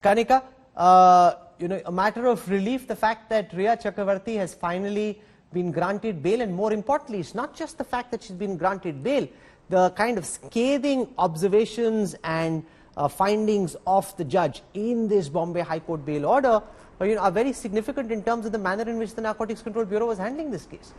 Kanika, a matter of relief, the fact that Rhea Chakravarti has finally been granted bail, and more importantly, it's not just the fact that she's been granted bail, the kind of scathing observations and findings of the judge in this Bombay High Court bail order are very significant in terms of the manner in which the Narcotics Control Bureau was handling this case.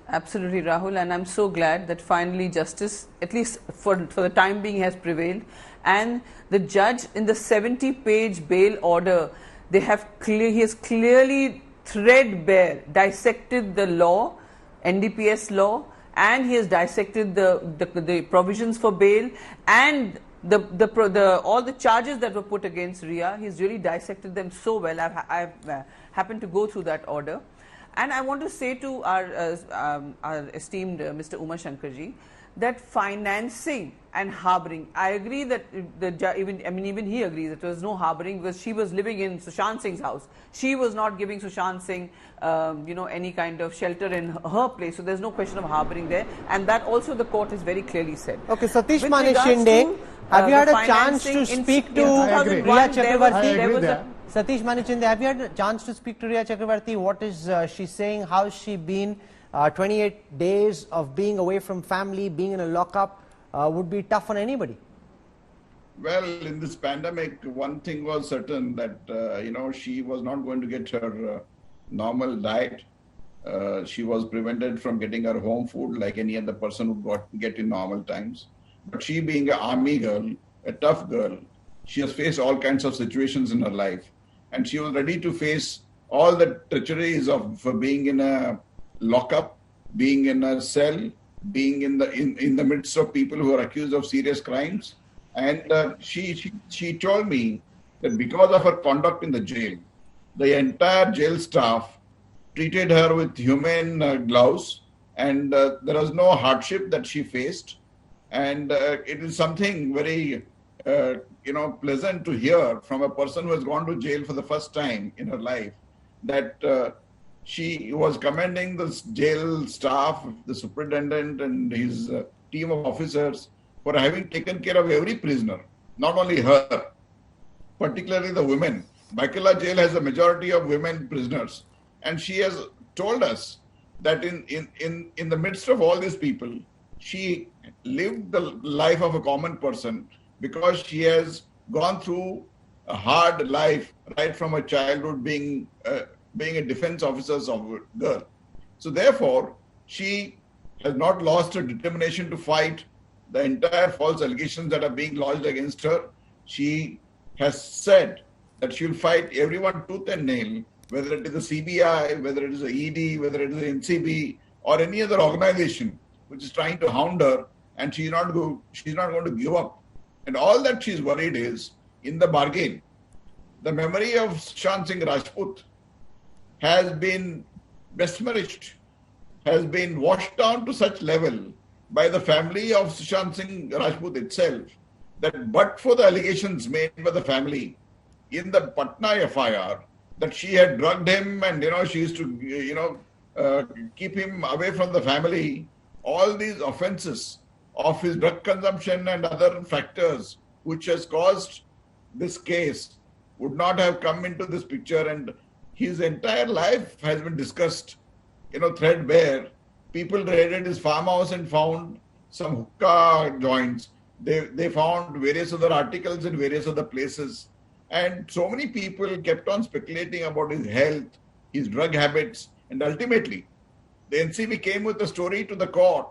Absolutely, Rahul, and I'm so glad that finally justice, at least for the time being, has prevailed. And the judge, in the 70-page bail order, he has clearly threadbare dissected the law, NDPS law, and he has dissected the provisions for bail and all the charges that were put against Rhea. He's really dissected them so well. I've happened to go through that order. And I want to say to our esteemed Mr. Uma Shankarji that financing and harboring, I agree that even he agrees that there was no harboring because she was living in Sushant Singh's house. She was not giving Sushant Singh, any kind of shelter in her place. So there's no question of harboring there, and that also the court has very clearly said. Okay, Satish Mane Shinde, have you had a chance to speak to Rhea Chakravarti? Satish Mane Shinde, have you had a chance to speak to Rhea Chakravarti? What is she saying? How has she been? 28 days of being away from family, being in a lockup would be tough on anybody. Well, in this pandemic, one thing was certain that, she was not going to get her normal diet. She was prevented from getting her home food like any other person would get in normal times. But she being an army girl, a tough girl, she has faced all kinds of situations in her life. And she was ready to face all the treacheries of being in a lockup, being in a cell, being in the midst of people who are accused of serious crimes. And she told me that because of her conduct in the jail, the entire jail staff treated her with humane gloves, and there was no hardship that she faced. And it is something very pleasant to hear from a person who has gone to jail for the first time in her life, that she was commending the jail staff, the superintendent and his team of officers for having taken care of every prisoner, not only her, particularly the women. Baikala jail has a majority of women prisoners, and she has told us that in the midst of all these people, she lived the life of a common person because she has gone through a hard life right from her childhood, being a defense officer's girl. So therefore, she has not lost her determination to fight the entire false allegations that are being lodged against her. She has said that she will fight everyone tooth and nail, whether it is the CBI, whether it is the ED, whether it is the NCB, or any other organization which is trying to hound her, and she's not going to give up. And all that she's worried is, in the bargain, the memory of Sushant Singh Rajput has been besmirched, has been washed down to such level by the family of Sushant Singh Rajput itself, that but for the allegations made by the family in the Patna FIR, that she had drugged him and, she used to, keep him away from the family, all these offenses of his drug consumption and other factors which has caused this case would not have come into this picture, and his entire life has been discussed, threadbare. People raided his farmhouse and found some hookah joints. They found various other articles in various other places. And so many people kept on speculating about his health, his drug habits, and ultimately, the NCB came with a story to the court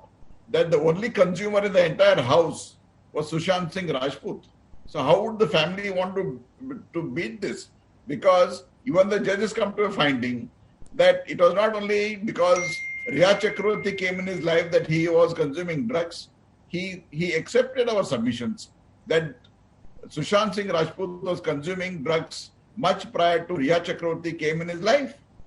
that the only consumer in the entire house was Sushant Singh Rajput. So how would the family want to beat this? Because even the judges come to a finding that it was not only because Rhea Chakravarti came in his life that he was consuming drugs. He accepted our submissions that Sushant Singh Rajput was consuming drugs much prior to Rhea Chakravarti came in his life.